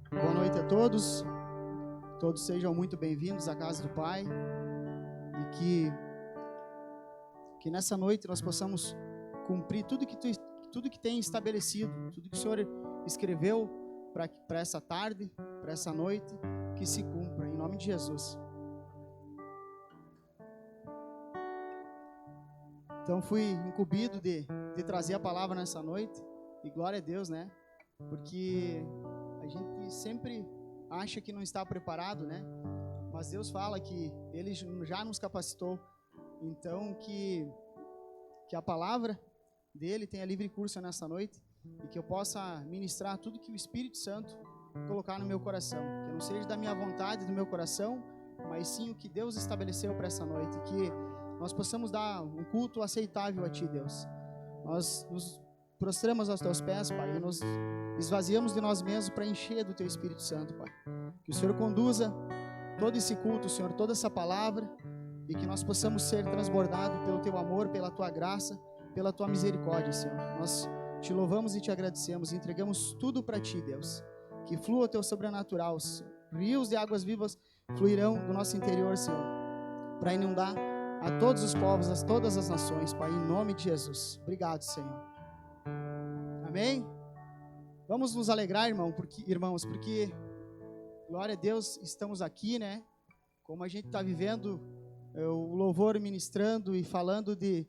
Boa noite a todos. Todos sejam muito bem-vindos à casa do Pai e que nessa noite nós possamos cumprir tudo que tem estabelecido, tudo que o Senhor escreveu para essa tarde, para essa noite, que se cumpra, em nome de Jesus. Então fui incumbido de trazer a palavra nessa noite, e glória a Deus, né? Porque a gente sempre acha que não está preparado, né? Mas Deus fala que Ele já nos capacitou. Então que a palavra dEle tenha livre curso nessa noite e que eu possa ministrar tudo que o Espírito Santo colocar no meu coração. Que não seja da minha vontade, do meu coração, mas sim o que Deus estabeleceu para essa noite. Que nós possamos dar um culto aceitável a Ti, Deus. Nós nos prostramos aos Teus pés, Pai, e nos esvaziamos de nós mesmos para encher do Teu Espírito Santo, Pai. Que o Senhor conduza todo esse culto, Senhor, toda essa palavra, e que nós possamos ser transbordados pelo Teu amor, pela Tua graça, pela Tua misericórdia, Senhor. Nós Te louvamos e Te agradecemos, entregamos tudo para Ti, Deus. Que flua o Teu sobrenatural, Senhor. Rios de águas vivas fluirão do nosso interior, Senhor, para inundar a todos os povos, a todas as nações, Pai, em nome de Jesus. Obrigado, Senhor. Amém? Vamos nos alegrar, irmãos, porque, glória a Deus, estamos aqui, né? Como a gente está vivendo o louvor ministrando e falando de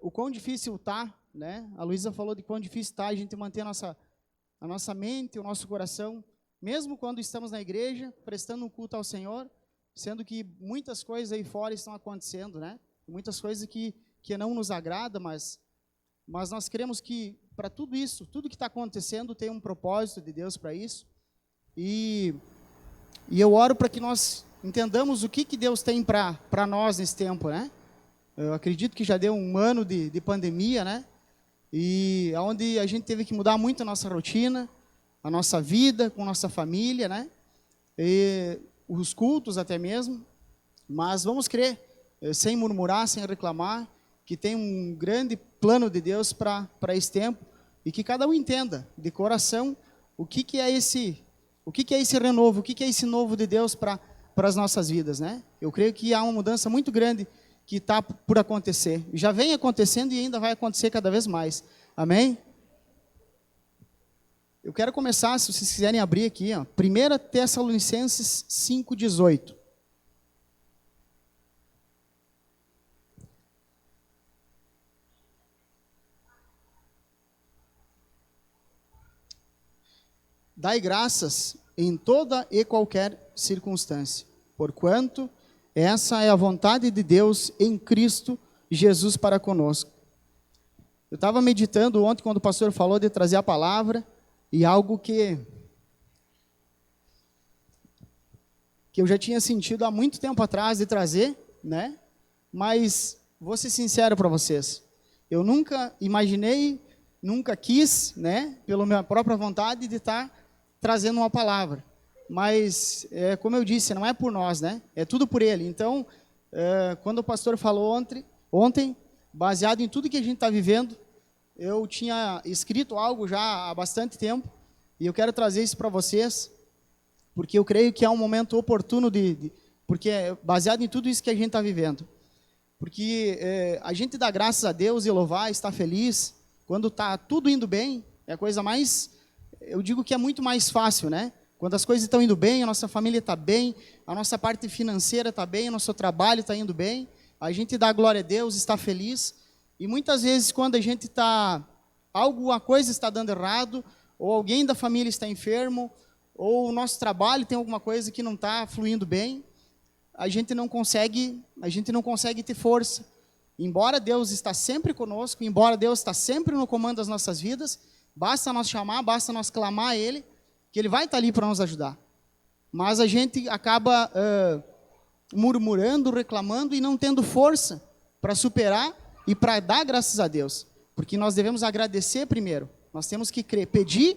o quão difícil está, né? A Luísa falou de quão difícil está a gente manter a nossa mente, o nosso coração, mesmo quando estamos na igreja, prestando um culto ao Senhor, sendo que muitas coisas aí fora estão acontecendo, né? Muitas coisas que não nos agradam, mas nós cremos que para tudo isso, tudo que está acontecendo tem um propósito de Deus para isso. E eu oro para que nós entendamos o que Deus tem para nós nesse tempo, né? Eu acredito que já deu um ano de pandemia, né? E onde a gente teve que mudar muito a nossa rotina, a nossa vida com nossa família, né? E os cultos até mesmo. Mas vamos crer, sem murmurar, sem reclamar, que tem um grande plano de Deus para esse tempo e que cada um entenda de coração o que é esse renovo, o que é esse novo de Deus para as nossas vidas, né? Eu creio que há uma mudança muito grande que está por acontecer. Já vem acontecendo e ainda vai acontecer cada vez mais. Amém? Eu quero começar, se vocês quiserem abrir aqui, ó, 1 Tessalonicenses 5,18. Dai graças em toda e qualquer circunstância, porquanto essa é a vontade de Deus em Cristo Jesus para conosco. Eu estava meditando ontem quando o pastor falou de trazer a palavra, e algo que eu já tinha sentido há muito tempo atrás de trazer, né? Mas vou ser sincero para vocês, eu nunca imaginei, nunca quis, né, pela minha própria vontade de estar trazendo uma palavra. Mas, como eu disse, não é por nós, né? É tudo por Ele. Então, quando o pastor falou ontem, baseado em tudo que a gente está vivendo, eu tinha escrito algo já há bastante tempo, e eu quero trazer isso para vocês, porque eu creio que é um momento oportuno, porque é baseado em tudo isso que a gente está vivendo. Porque a gente dá graças a Deus e louvar, estar feliz, quando está tudo indo bem, é a coisa mais, eu digo que é muito mais fácil, né? Quando as coisas estão indo bem, a nossa família está bem, a nossa parte financeira está bem, o nosso trabalho está indo bem, a gente dá glória a Deus, está feliz. E muitas vezes quando a gente alguma coisa está dando errado, ou alguém da família está enfermo, ou o nosso trabalho tem alguma coisa que não está fluindo bem, a gente não consegue ter força. Embora Deus está sempre conosco, embora Deus está sempre no comando das nossas vidas, basta nós chamar, basta nós clamar a Ele, que Ele vai estar ali para nos ajudar. Mas a gente acaba murmurando, reclamando e não tendo força para superar e para dar graças a Deus. Porque nós devemos agradecer primeiro. Nós temos que crer, pedir,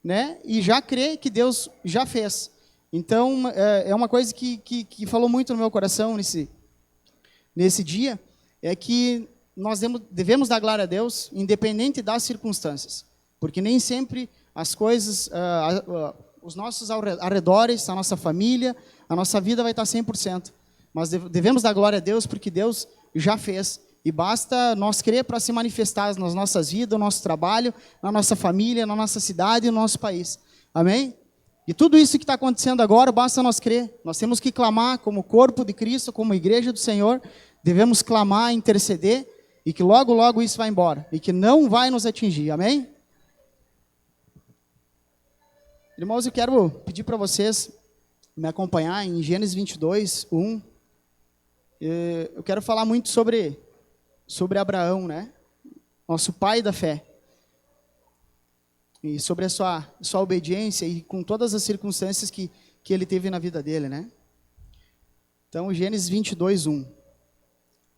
né, e já crer que Deus já fez. Então, é uma coisa que falou muito no meu coração nesse dia, é que nós devemos dar glória a Deus, independente das circunstâncias. Porque nem sempre as coisas os nossos arredores, a nossa família, a nossa vida vai estar 100%. Mas devemos dar glória a Deus porque Deus já fez. E basta nós crer para se manifestar nas nossas vidas, no nosso trabalho, na nossa família, na nossa cidade e no nosso país. Amém? E tudo isso que está acontecendo agora, basta nós crer. Nós temos que clamar como corpo de Cristo, como igreja do Senhor. Devemos clamar, interceder e que logo, logo isso vai embora. E que não vai nos atingir. Amém? Irmãos, eu quero pedir para vocês me acompanhar em Gênesis 22, 1. Eu quero falar muito sobre Abraão, né? Nosso pai da fé. E sobre a sua obediência e com todas as circunstâncias que ele teve na vida dele, né? Então, Gênesis 22, 1.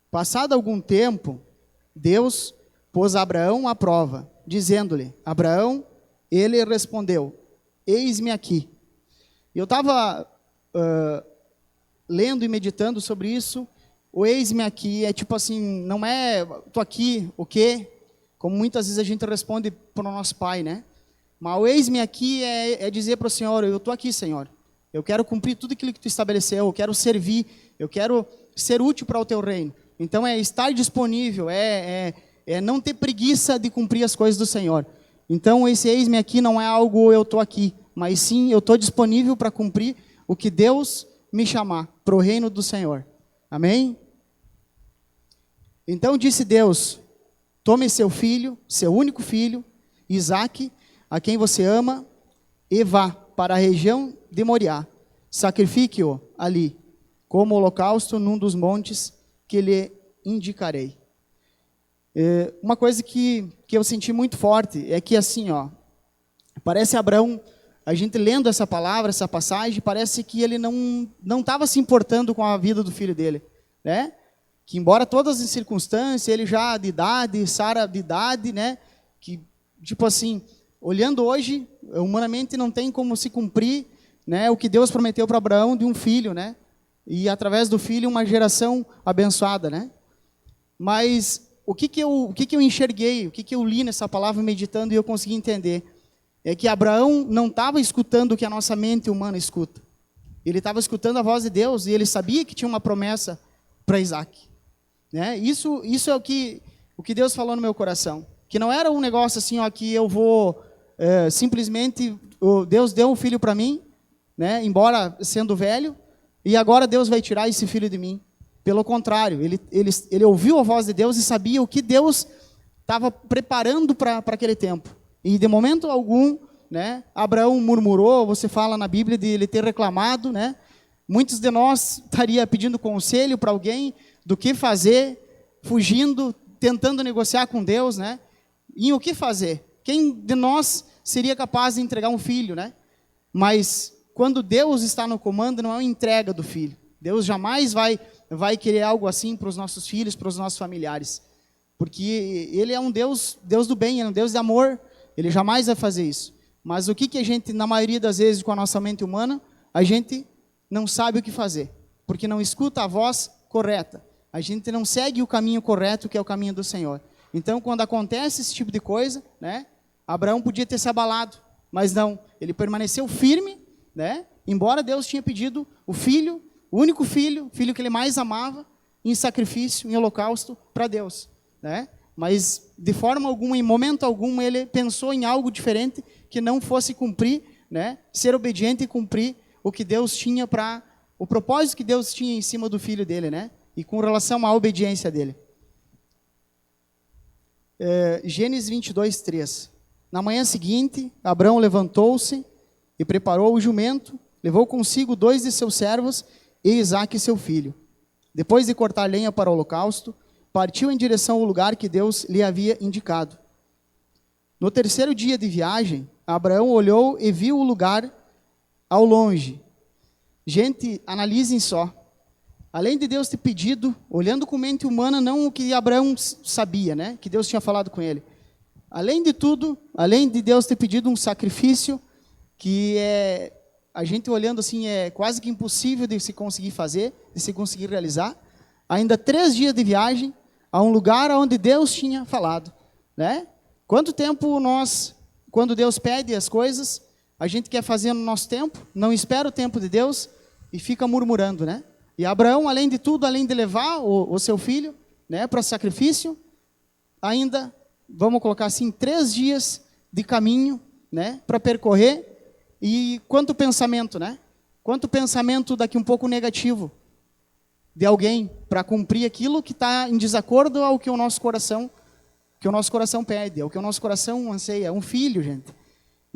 Passado algum tempo, Deus pôs Abraão à prova, dizendo-lhe: Abraão, ele respondeu: eis-me aqui. Eu estava lendo e meditando sobre isso. O eis-me aqui é tipo assim, não é, tô aqui, o quê? Como muitas vezes a gente responde para o nosso pai, né? Mas o eis-me aqui é dizer para o Senhor: eu estou aqui, Senhor. Eu quero cumprir tudo aquilo que tu estabeleceu, eu quero servir, eu quero ser útil para o teu reino. Então é estar disponível, é não ter preguiça de cumprir as coisas do Senhor. Então esse eis-me aqui não é algo eu estou aqui, mas sim eu estou disponível para cumprir o que Deus me chamar para o reino do Senhor. Amém? Então disse Deus: tome seu filho, seu único filho, Isaque, a quem você ama, e vá para a região de Moriá. Sacrifique-o ali, como holocausto num dos montes que lhe indicarei. Uma coisa que eu senti muito forte é que assim, parece Abraão, a gente lendo essa palavra, essa passagem, parece que ele não estava se importando com a vida do filho dele, né? Que embora todas as circunstâncias, ele já de idade, Sara de idade, né? Que, tipo assim, olhando hoje, humanamente não tem como se cumprir, né, o que Deus prometeu para Abraão de um filho, né? E através do filho uma geração abençoada, né? Mas o que eu enxerguei, o que eu li nessa palavra meditando e eu consegui entender, é que Abraão não estava escutando o que a nossa mente humana escuta. Ele estava escutando a voz de Deus e ele sabia que tinha uma promessa para Isaque. Né? Isso é o que Deus falou no meu coração. Que não era um negócio assim, que eu vou simplesmente, Deus deu um filho para mim, né? Embora sendo velho, e agora Deus vai tirar esse filho de mim. Pelo contrário, ele ouviu a voz de Deus e sabia o que Deus estava preparando para aquele tempo. E de momento algum, né, Abraão murmurou, você fala na Bíblia de ele ter reclamado, né? Muitos de nós estaria pedindo conselho para alguém do que fazer, fugindo, tentando negociar com Deus, né? E o que fazer? Quem de nós seria capaz de entregar um filho, né? Mas quando Deus está no comando, não é uma entrega do filho. Deus jamais vai querer algo assim para os nossos filhos, para os nossos familiares. Porque Ele é um Deus do bem, é um Deus de amor. Ele jamais vai fazer isso. Mas o que a gente, na maioria das vezes, com a nossa mente humana, a gente não sabe o que fazer. Porque não escuta a voz correta. A gente não segue o caminho correto, que é o caminho do Senhor. Então, quando acontece esse tipo de coisa, né, Abraão podia ter se abalado, mas não, ele permaneceu firme, né, embora Deus tinha pedido o filho, o único filho, o filho que ele mais amava, em sacrifício, em holocausto para Deus, né? Mas de forma alguma, em momento algum, ele pensou em algo diferente que não fosse cumprir, né, ser obediente e cumprir o que Deus tinha o propósito que Deus tinha em cima do filho dele, né? E com relação à obediência dele. Gênesis 22, 3. Na manhã seguinte, Abraão levantou-se e preparou o jumento, levou consigo 2 de seus servos e Isaque, seu filho. Depois de cortar lenha para o holocausto, partiu em direção ao lugar que Deus lhe havia indicado. No terceiro dia de viagem, Abraão olhou e viu o lugar ao longe. Gente, analisem só. Além de Deus ter pedido, olhando com mente humana, não o que Abraão sabia, né? Que Deus tinha falado com ele. Além de tudo, além de Deus ter pedido um sacrifício, que a gente olhando assim, é quase que impossível de se conseguir fazer, de se conseguir realizar, ainda 3 dias de viagem a um lugar onde Deus tinha falado, né? Quanto tempo quando Deus pede as coisas, a gente quer fazer no nosso tempo, não espera o tempo de Deus e fica murmurando, né? E Abraão, além de tudo, além de levar o seu filho, né, para sacrifício, ainda, vamos colocar assim, 3 dias de caminho, né, para percorrer. E quanto pensamento, né? Quanto pensamento daqui um pouco negativo de alguém para cumprir aquilo que está em desacordo ao que o nosso coração pede, ao que o nosso coração anseia, um filho, gente.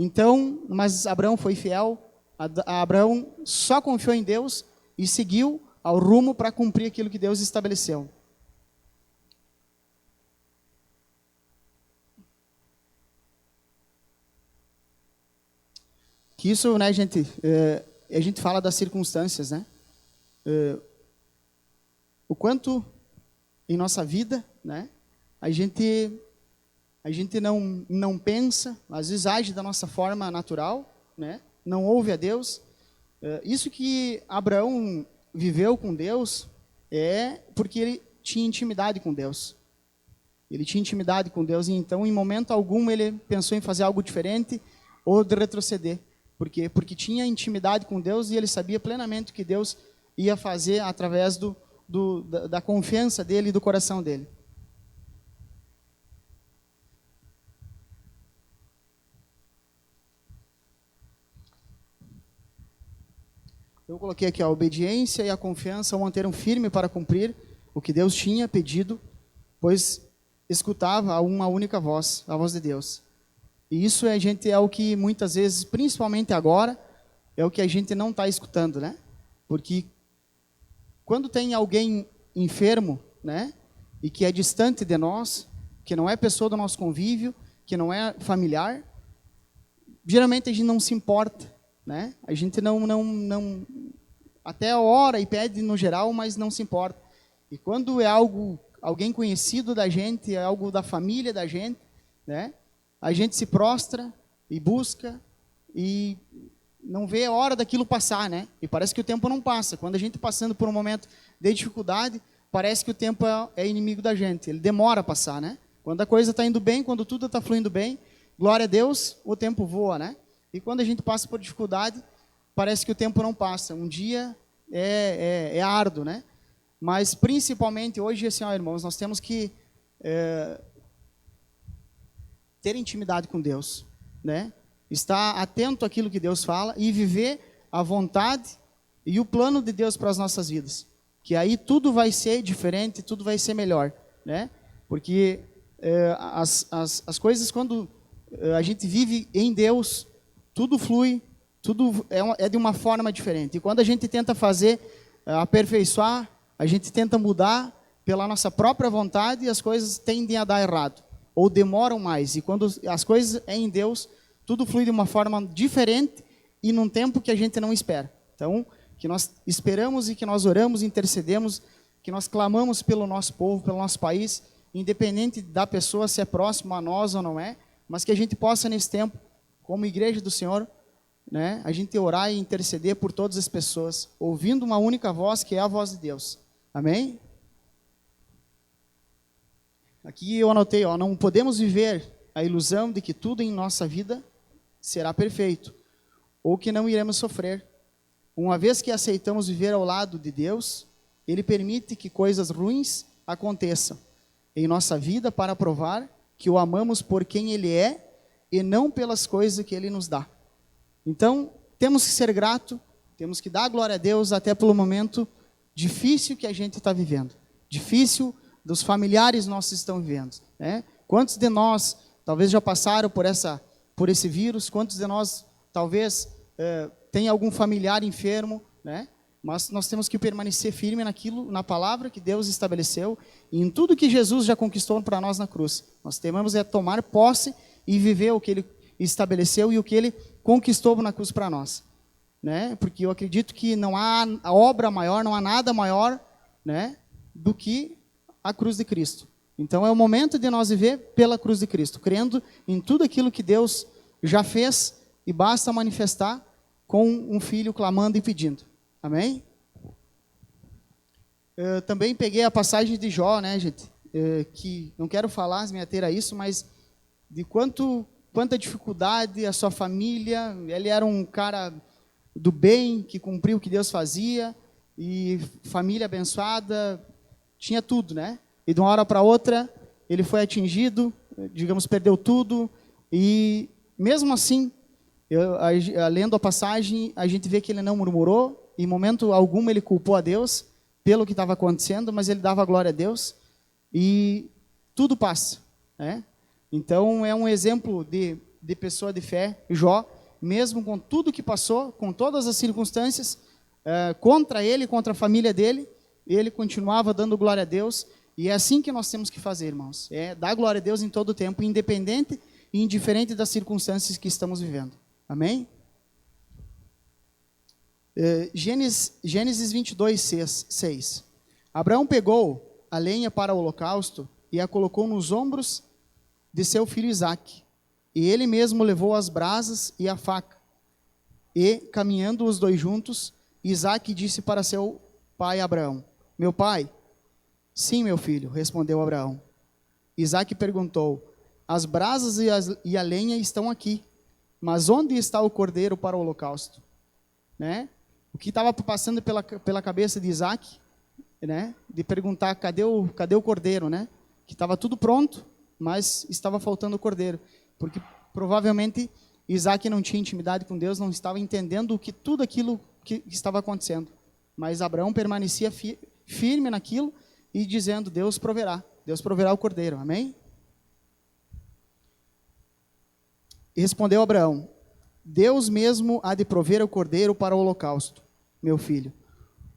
Então, mas Abraão foi fiel, Abraão só confiou em Deus e seguiu ao rumo para cumprir aquilo que Deus estabeleceu. Que isso, né, gente, a gente fala das circunstâncias, né? O quanto em nossa vida, né, a gente não pensa, às vezes age da nossa forma natural, né? Não ouve a Deus. Isso que Abraão viveu com Deus é porque ele tinha intimidade com Deus. Ele tinha intimidade com Deus e então em momento algum ele pensou em fazer algo diferente ou de retroceder. Por quê? Porque tinha intimidade com Deus e ele sabia plenamente o que Deus ia fazer através da confiança dele e do coração dele. Eu coloquei aqui a obediência e a confiança o manteram firme para cumprir o que Deus tinha pedido, pois escutava uma única voz, a voz de Deus. E isso é o que muitas vezes, principalmente agora, é o que a gente não está escutando, né? Porque quando tem alguém enfermo, né, e que é distante de nós, que não é pessoa do nosso convívio, que não é familiar, geralmente a gente não se importa, né? A gente não até ora e pede no geral, mas não se importa. E quando é alguém conhecido da gente, é algo da família da gente, né? A gente se prostra e busca e não vê a hora daquilo passar, né? E parece que o tempo não passa. Quando a gente passando por um momento de dificuldade, parece que o tempo é inimigo da gente. Ele demora a passar, né? Quando a coisa está indo bem, quando tudo está fluindo bem, glória a Deus, o tempo voa, né? E quando a gente passa por dificuldade, parece que o tempo não passa. Um dia é árduo, né? Mas principalmente hoje, assim, ó, irmãos, nós temos que ter intimidade com Deus, né? Estar atento àquilo que Deus fala e viver a vontade e o plano de Deus para as nossas vidas. Que aí tudo vai ser diferente, tudo vai ser melhor, né? Porque as coisas, quando a gente vive em Deus, tudo flui, tudo é de uma forma diferente. E quando a gente tenta aperfeiçoar, a gente tenta mudar pela nossa própria vontade, as coisas tendem a dar errado, ou demoram mais. E quando as coisas é em Deus, tudo flui de uma forma diferente e num tempo que a gente não espera. Então, que nós esperamos e que nós oramos, intercedemos, que nós clamamos pelo nosso povo, pelo nosso país, independente da pessoa se é próxima a nós ou não é, mas que a gente possa nesse tempo, como igreja do Senhor, né, a gente orar e interceder por todas as pessoas, ouvindo uma única voz, que é a voz de Deus. Amém? Aqui eu anotei, ó, não podemos viver a ilusão de que tudo em nossa vida será perfeito, ou que não iremos sofrer. Uma vez que aceitamos viver ao lado de Deus, Ele permite que coisas ruins aconteçam em nossa vida para provar que o amamos por quem Ele é e não pelas coisas que Ele nos dá. Então, temos que ser grato, temos que dar glória a Deus até pelo momento difícil que a gente está vivendo, difícil dos familiares nossos estão vivendo, né? Quantos de nós talvez já passaram por esse vírus? Quantos de nós talvez tem algum familiar enfermo, né? Mas nós temos que permanecer firme na palavra que Deus estabeleceu e em tudo que Jesus já conquistou para nós na cruz. Nós temos tomar posse e viver o que Ele estabeleceu e o que Ele conquistou na cruz para nós, né? Porque eu acredito que não há obra maior, não há nada maior, né, do que a cruz de Cristo. Então é o momento de nós viver pela cruz de Cristo, crendo em tudo aquilo que Deus já fez e basta manifestar com um filho clamando e pedindo. Amém? Eu também peguei a passagem de Jó, né, gente? Que não quero falar, me ater a isso, mas de quanto quanta dificuldade, a sua família, ele era um cara do bem, que cumpriu o que Deus fazia, e família abençoada, tinha tudo, né? E de uma hora para outra, ele foi atingido, digamos, perdeu tudo, e mesmo assim, lendo a passagem, a gente vê que ele não murmurou, em momento algum ele culpou a Deus pelo que estava acontecendo, mas ele dava glória a Deus, e tudo passa, né? Então, é um exemplo de pessoa de fé, Jó, mesmo com tudo que passou, com todas as circunstâncias, contra ele, contra a família dele, ele continuava dando glória a Deus, e é assim que nós temos que fazer, irmãos, é dar glória a Deus em todo o tempo, independente e indiferente das circunstâncias que estamos vivendo. Amém? Gênesis 22, 6. Abraão pegou a lenha para o holocausto e a colocou nos ombros de seu filho Isaque. E ele mesmo levou as brasas e a faca. E, caminhando os dois juntos, Isaque disse para seu pai Abraão: meu pai? Sim, meu filho, respondeu Abraão. Isaque perguntou: as brasas e a lenha estão aqui, mas onde está o cordeiro para o holocausto? Né? O que estava passando pela cabeça de Isaque, né? De perguntar, cadê o cordeiro, né? Que estava tudo pronto, mas estava faltando o cordeiro, porque provavelmente Isaque não tinha intimidade com Deus, não estava entendendo tudo aquilo que estava acontecendo, mas Abraão permanecia firme naquilo e dizendo: Deus proverá o cordeiro, amém? E respondeu Abraão: Deus mesmo há de prover o cordeiro para o holocausto, meu filho.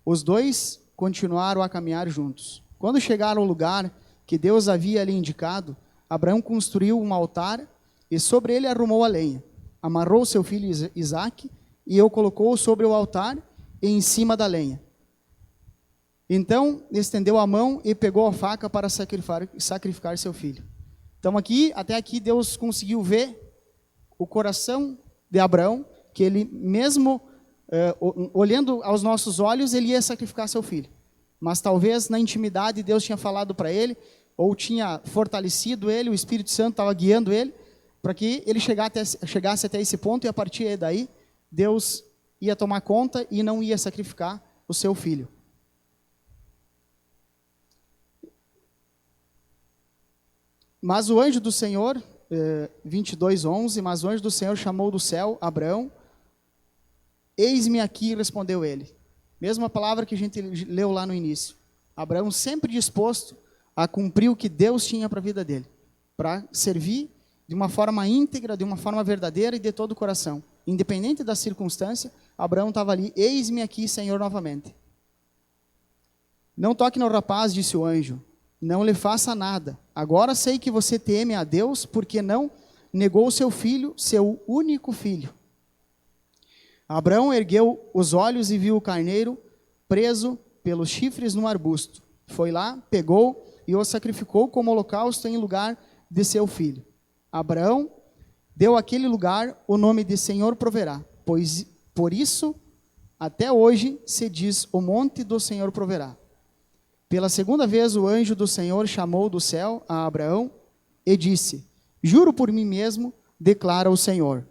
Os dois continuaram a caminhar juntos. Quando chegaram ao lugar que Deus havia lhe indicado, Abraão construiu um altar e sobre ele arrumou a lenha. Amarrou seu filho Isaque e o colocou sobre o altar e em cima da lenha. Então estendeu a mão e pegou a faca para sacrificar seu filho. Então até aqui Deus conseguiu ver o coração de Abraão, que ele mesmo olhando aos nossos olhos, ele ia sacrificar seu filho. Mas talvez na intimidade Deus tinha falado para ele, ou tinha fortalecido ele, o Espírito Santo estava guiando ele, para que ele chegasse até esse ponto, e a partir daí, Deus ia tomar conta e não ia sacrificar o seu filho. Mas o anjo do Senhor, 22:11, mas o anjo do Senhor chamou do céu Abraão: eis-me aqui, respondeu ele. Mesma palavra que a gente leu lá no início. Abraão sempre disposto a cumprir o que Deus tinha para a vida dele, para servir de uma forma íntegra, de uma forma verdadeira e de todo o coração. Independente da circunstância, Abraão estava ali: eis-me aqui, Senhor, novamente. Não toque no rapaz, disse o anjo, não lhe faça nada. Agora sei que você teme a Deus, porque não negou seu filho, seu único filho. Abraão ergueu os olhos e viu o carneiro preso pelos chifres num arbusto. Foi lá, pegou e o sacrificou como holocausto em lugar de seu filho. Abraão deu àquele lugar o nome de Senhor proverá, pois por isso até hoje se diz: o monte do Senhor proverá. Pela segunda vez o anjo do Senhor chamou do céu a Abraão e disse: juro por mim mesmo, declara o Senhor,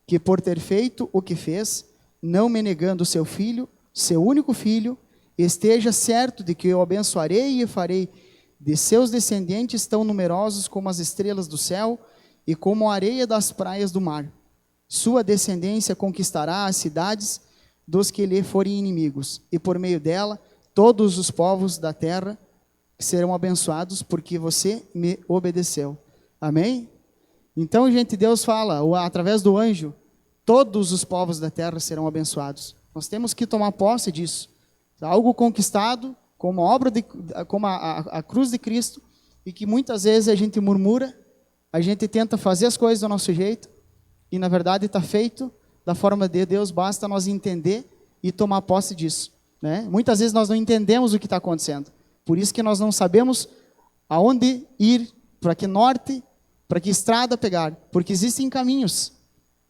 que por ter feito o que fez, não me negando seu filho, seu único filho, esteja certo de que eu abençoarei e farei de seus descendentes tão numerosos como as estrelas do céu e como a areia das praias do mar. Sua descendência conquistará as cidades dos que lhe forem inimigos, e por meio dela todos os povos da terra serão abençoados, porque você me obedeceu. Amém? Então, gente, Deus fala, através do anjo, todos os povos da terra serão abençoados. Nós temos que tomar posse disso. Algo conquistado, como a cruz de Cristo, e que muitas vezes a gente murmura, a gente tenta fazer as coisas do nosso jeito, e na verdade está feito da forma de Deus, basta nós entender e tomar posse disso. Né? Muitas vezes nós não entendemos o que está acontecendo, por isso que nós não sabemos aonde ir, para que norte, para que estrada pegar, porque existem caminhos,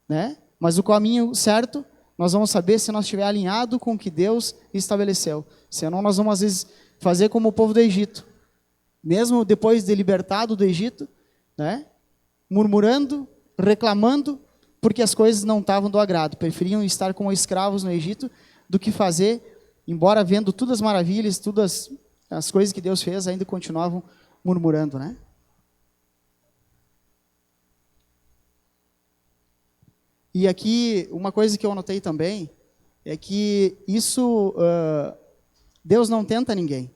né? Mas o caminho certo, nós vamos saber se nós estiver alinhado com o que Deus estabeleceu, senão nós vamos às vezes fazer como o povo do Egito, mesmo depois de libertado do Egito, né? Murmurando, reclamando porque as coisas não estavam do agrado. Preferiam estar como escravos no Egito do que fazer, embora vendo todas as maravilhas, todas as coisas que Deus fez, ainda continuavam murmurando, né? E aqui, uma coisa que eu anotei também, é que isso, Deus não tenta ninguém,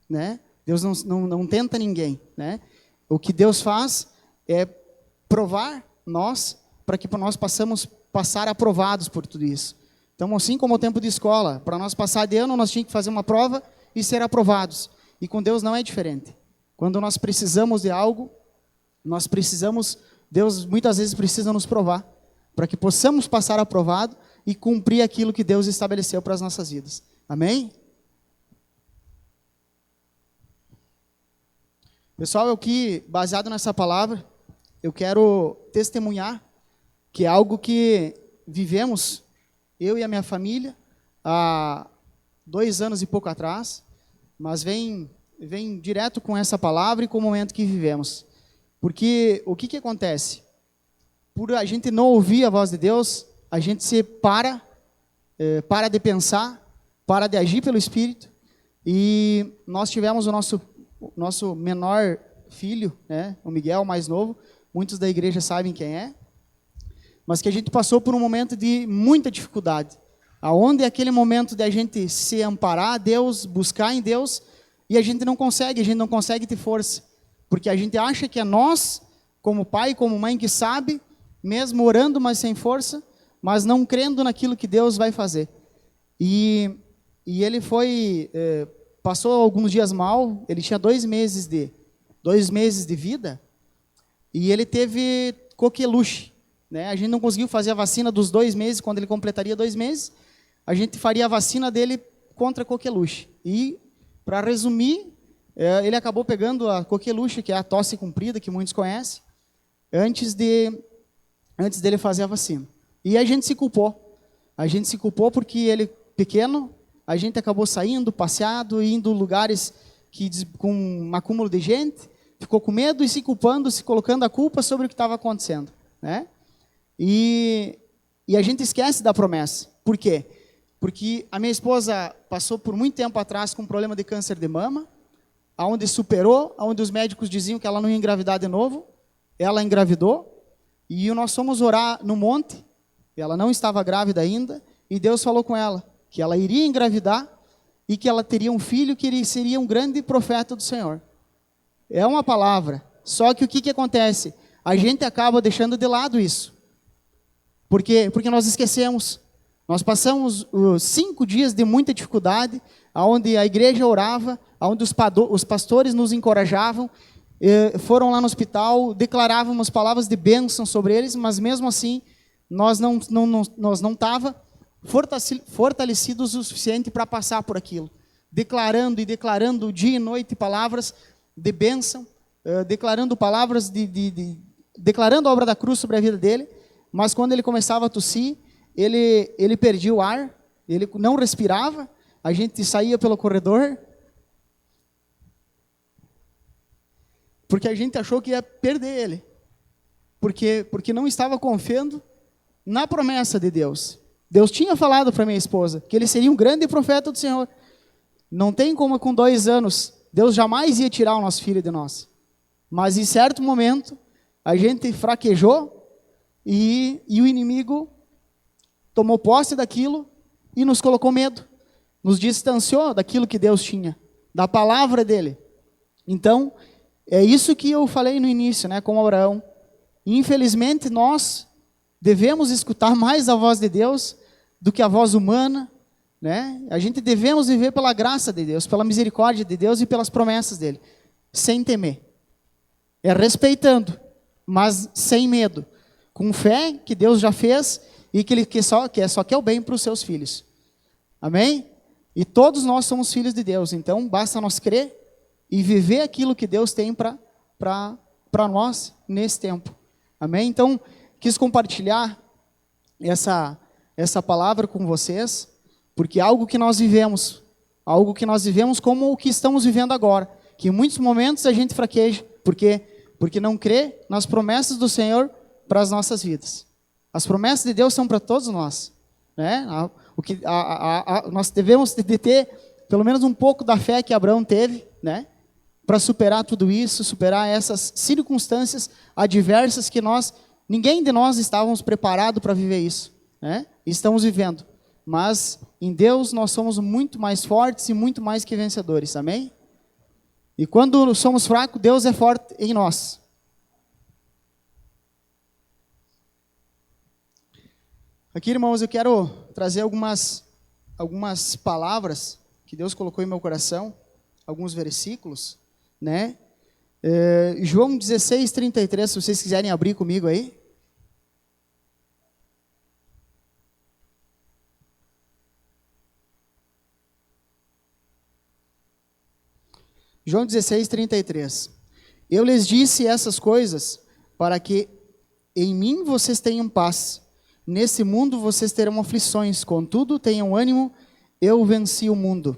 né? Deus não tenta ninguém, né? O que Deus faz é provar nós, para que nós possamos passar aprovados por tudo isso. Então, assim como o tempo de escola, para nós passar de ano, nós tínhamos que fazer uma prova e ser aprovados. E com Deus não é diferente. Quando nós precisamos de algo, Deus muitas vezes precisa nos provar, para que possamos passar aprovado e cumprir aquilo que Deus estabeleceu para as nossas vidas. Amém? Pessoal, eu que, baseado nessa palavra, eu quero testemunhar que é algo que vivemos, eu e a minha família, há 2 anos e pouco atrás, mas vem direto com essa palavra e com o momento que vivemos. Porque o que acontece? Por a gente não ouvir a voz de Deus, a gente se para de pensar, para de agir pelo Espírito, e nós tivemos o nosso menor filho, né, o Miguel, mais novo, muitos da igreja sabem quem é, mas que a gente passou por um momento de muita dificuldade, aonde é aquele momento de a gente se amparar a Deus, buscar em Deus, e a gente não consegue ter força, porque a gente acha que é nós, como pai, como mãe, que sabe, mesmo orando, mas sem força, mas não crendo naquilo que Deus vai fazer. E ele passou alguns dias mal, ele tinha 2 meses de vida, e ele teve coqueluche, né? A gente não conseguiu fazer a vacina dos 2 meses, quando ele completaria 2 meses, a gente faria a vacina dele contra coqueluche. E, para resumir, ele acabou pegando a coqueluche, que é a tosse comprida, que muitos conhecem, antes dele fazer a vacina. E a gente se culpou. A gente se culpou porque ele, pequeno, a gente acabou saindo, passeado, indo em lugares com um acúmulo de gente, ficou com medo e se culpando, se colocando a culpa sobre o que estava acontecendo, né? E a gente esquece da promessa. Por quê? Porque a minha esposa passou por muito tempo atrás com um problema de câncer de mama, aonde superou, aonde os médicos diziam que ela não ia engravidar de novo, ela engravidou, e nós fomos orar no monte, ela não estava grávida ainda, e Deus falou com ela que ela iria engravidar e que ela teria um filho que seria um grande profeta do Senhor. É uma palavra. Só que o que acontece? A gente acaba deixando de lado isso. Por quê? Porque nós esquecemos. Nós passamos 5 dias de muita dificuldade, onde a igreja orava, onde os pastores nos encorajavam, foram lá no hospital, declarávamos palavras de bênção sobre eles, mas mesmo assim, nós não estava fortalecidos o suficiente para passar por aquilo. Declarando dia e noite palavras de bênção, declarando palavras declarando a obra da cruz sobre a vida dele, mas quando ele começava a tossir, ele perdia o ar, ele não respirava, a gente saía pelo corredor, porque a gente achou que ia perder ele, porque não estava confiando na promessa de Deus. Deus tinha falado para minha esposa que ele seria um grande profeta do Senhor. Não tem como com 2 anos, Deus jamais ia tirar o nosso filho de nós. Mas em certo momento, a gente fraquejou e o inimigo tomou posse daquilo e nos colocou medo. Nos distanciou daquilo que Deus tinha, da palavra dele. Então, é isso que eu falei no início, né, com Abraão. Infelizmente, nós devemos escutar mais a voz de Deus do que a voz humana, né? A gente devemos viver pela graça de Deus, pela misericórdia de Deus e pelas promessas dele, sem temer. Respeitando, mas sem medo. Com fé que Deus já fez e que Ele só quer o bem para os seus filhos. Amém? E todos nós somos filhos de Deus, então basta nós crer e viver aquilo que Deus tem para nós nesse tempo. Amém? Então, quis compartilhar essa palavra com vocês, porque é algo que nós vivemos como o que estamos vivendo agora, que em muitos momentos a gente fraqueja, porque não crê nas promessas do Senhor para as nossas vidas. As promessas de Deus são para todos nós, né? Nós devemos ter pelo menos um pouco da fé que Abraão teve, né? Para superar tudo isso, superar essas circunstâncias adversas que ninguém de nós estávamos preparado para viver isso, né? Estamos vivendo. Mas em Deus nós somos muito mais fortes e muito mais que vencedores, amém? E quando somos fracos, Deus é forte em nós. Aqui, irmãos, eu quero trazer algumas palavras que Deus colocou em meu coração, alguns versículos, né? João 16, 33, se vocês quiserem abrir comigo aí. João 16, 33. Eu lhes disse essas coisas para que em mim vocês tenham paz. Nesse mundo vocês terão aflições, contudo tenham ânimo, eu venci o mundo.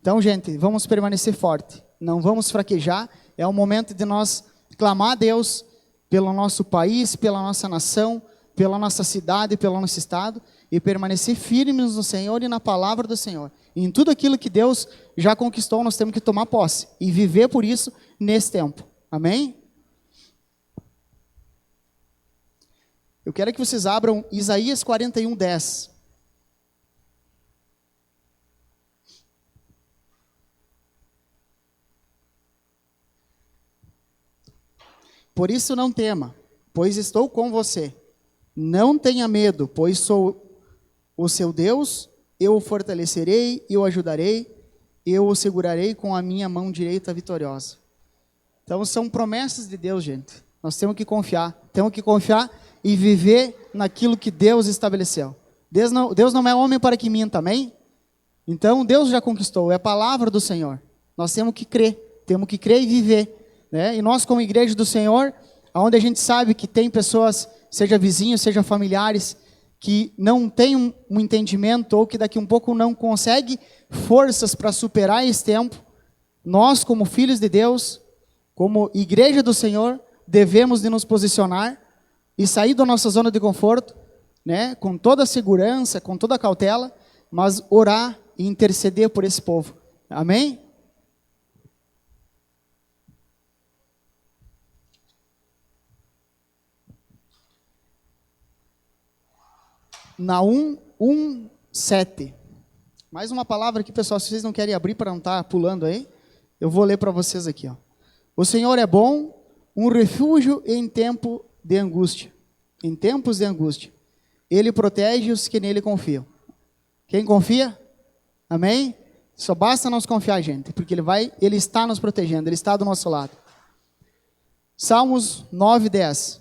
Então, gente, vamos permanecer forte, não vamos fraquejar. É o momento de nós clamar a Deus pelo nosso país, pela nossa nação, pela nossa cidade, pelo nosso estado, e permanecer firmes no Senhor e na palavra do Senhor. Em tudo aquilo que Deus já conquistou, nós temos que tomar posse e viver por isso nesse tempo. Amém? Eu quero que vocês abram Isaías 41, 10. Por isso não tema, pois estou com você. Não tenha medo, pois sou o seu Deus, eu o fortalecerei e o ajudarei, eu o segurarei com a minha mão direita vitoriosa. Então são promessas de Deus, gente. Nós temos que confiar e viver naquilo que Deus estabeleceu. Deus não é homem para que minta, amém? Então Deus já conquistou, é a palavra do Senhor. Nós temos que crer e viver, né? E nós como igreja do Senhor, onde a gente sabe que tem pessoas, seja vizinhos, seja familiares, que não tem um entendimento ou que daqui um pouco não consegue forças para superar esse tempo, nós como filhos de Deus, como igreja do Senhor, devemos de nos posicionar e sair da nossa zona de conforto, né, com toda a segurança, com toda a cautela, mas orar e interceder por esse povo. Amém? Naum 1, 7. Mais uma palavra aqui, pessoal, se vocês não querem abrir para não estar pulando aí, eu vou ler para vocês aqui, ó. O Senhor é bom, um refúgio em tempo de angústia. Em tempos de angústia. Ele protege os que nele confiam. Quem confia? Amém? Só basta nós confiar, gente, porque Ele está nos protegendo, Ele está do nosso lado. Salmos 9, 10.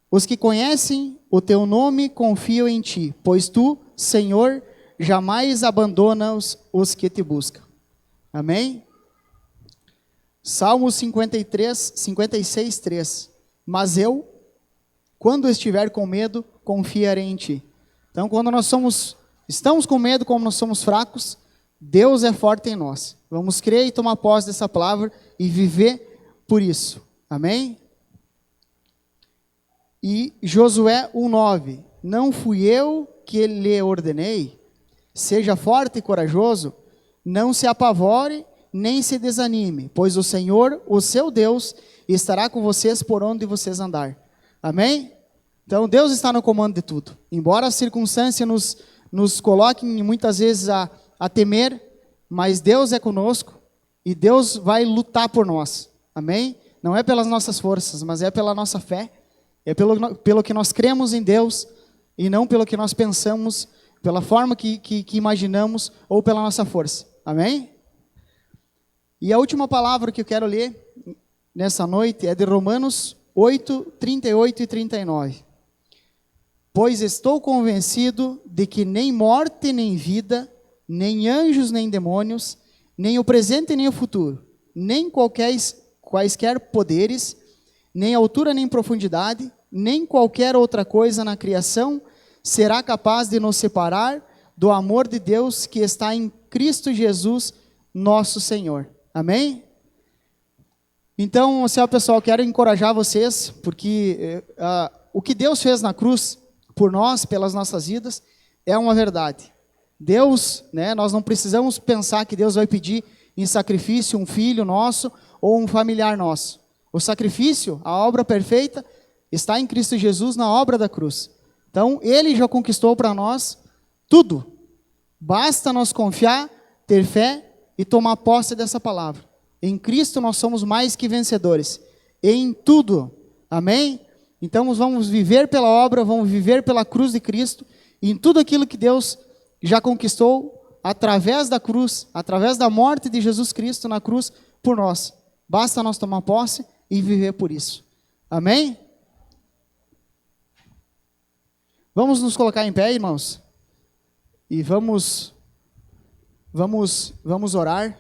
Os que conhecem o teu nome confiam em ti, pois tu, Senhor, jamais abandonas os que te buscam. Amém? Salmos 56, 3. Mas eu, quando estiver com medo, confiarei em ti. Então, quando estamos com medo, como nós somos fracos, Deus é forte em nós. Vamos crer e tomar posse dessa palavra e viver por isso. Amém? E Josué 1,9. Não fui eu que lhe ordenei? Seja forte e corajoso, não se apavore, nem se desanime, pois o Senhor, o seu Deus, estará com vocês por onde vocês andar. Amém? Então Deus está no comando de tudo. Embora as circunstâncias nos coloquem muitas vezes a temer, mas Deus é conosco e Deus vai lutar por nós. Amém? Não é pelas nossas forças, mas é pela nossa fé. É pelo que nós cremos em Deus e não pelo que nós pensamos, pela forma que imaginamos ou pela nossa força. Amém? E a última palavra que eu quero ler nessa noite é de Romanos 8, 38 e 39. Pois estou convencido de que nem morte nem vida, nem anjos nem demônios, nem o presente nem o futuro, nem quaisquer poderes, nem altura nem profundidade, nem qualquer outra coisa na criação será capaz de nos separar do amor de Deus que está em Cristo Jesus, nosso Senhor. Amém? Então, pessoal, quero encorajar vocês, porque o que Deus fez na cruz por nós, pelas nossas vidas, é uma verdade. Deus, né, nós não precisamos pensar que Deus vai pedir em sacrifício um filho nosso ou um familiar nosso. O sacrifício, a obra perfeita, está em Cristo Jesus na obra da cruz. Então, Ele já conquistou para nós tudo. Basta nós confiar, ter fé e tomar posse dessa palavra. Em Cristo nós somos mais que vencedores. Em tudo. Amém? Então vamos viver pela obra, vamos viver pela cruz de Cristo, e em tudo aquilo que Deus já conquistou através da cruz, através da morte de Jesus Cristo na cruz por nós. Basta nós tomar posse e viver por isso. Amém? Vamos nos colocar em pé, irmãos, e vamos orar.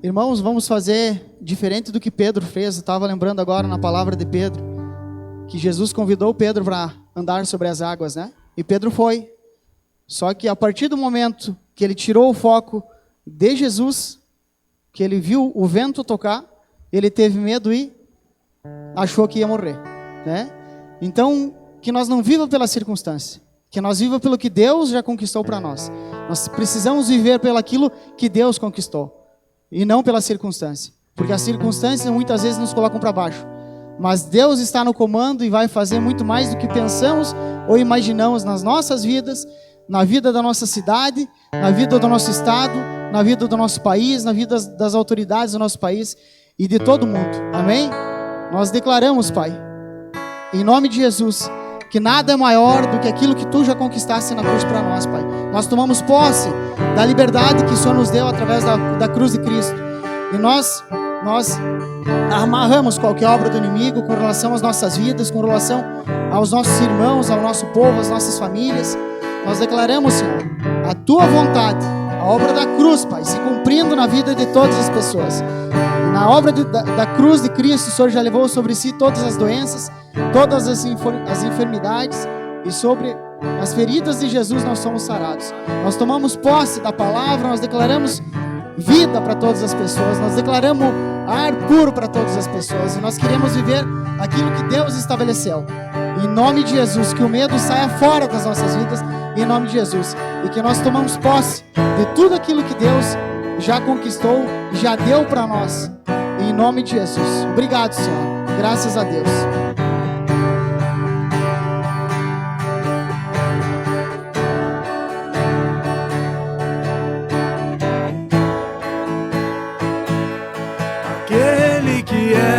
Irmãos, vamos fazer diferente do que Pedro fez. Eu estava lembrando agora na palavra de Pedro, que Jesus convidou Pedro para andar sobre as águas, né? E Pedro foi. Só que a partir do momento que ele tirou o foco de Jesus, que ele viu o vento tocar, ele teve medo e achou que ia morrer, né? Então, que nós não vivamos pela circunstância, que nós vivamos pelo que Deus já conquistou para nós. Nós precisamos viver pelo aquilo que Deus conquistou, e não pela circunstância, porque as circunstâncias muitas vezes nos colocam para baixo, mas Deus está no comando e vai fazer muito mais do que pensamos ou imaginamos nas nossas vidas, na vida da nossa cidade, na vida do nosso estado, na vida do nosso país, na vida das autoridades do nosso país e de todo mundo. Amém? Nós declaramos, Pai, em nome de Jesus, que nada é maior do que aquilo que Tu já conquistaste na cruz para nós, Pai. Nós tomamos posse da liberdade que o Senhor nos deu através da cruz de Cristo. E nós amarramos qualquer obra do inimigo com relação às nossas vidas, com relação aos nossos irmãos, ao nosso povo, às nossas famílias. Nós declaramos, Senhor, a Tua vontade, a obra da cruz, Pai, se cumprindo na vida de todas as pessoas. E na obra da cruz de Cristo, o Senhor já levou sobre si todas as doenças, todas as enfermidades, e sobre as feridas de Jesus nós somos sarados. Nós tomamos posse da palavra, nós declaramos vida para todas as pessoas, nós declaramos ar puro para todas as pessoas, e nós queremos viver aquilo que Deus estabeleceu. Em nome de Jesus, que o medo saia fora das nossas vidas, em nome de Jesus, e que nós tomamos posse de tudo aquilo que Deus já conquistou, já deu para nós, em nome de Jesus. Obrigado, Senhor, graças a Deus. Aquele que é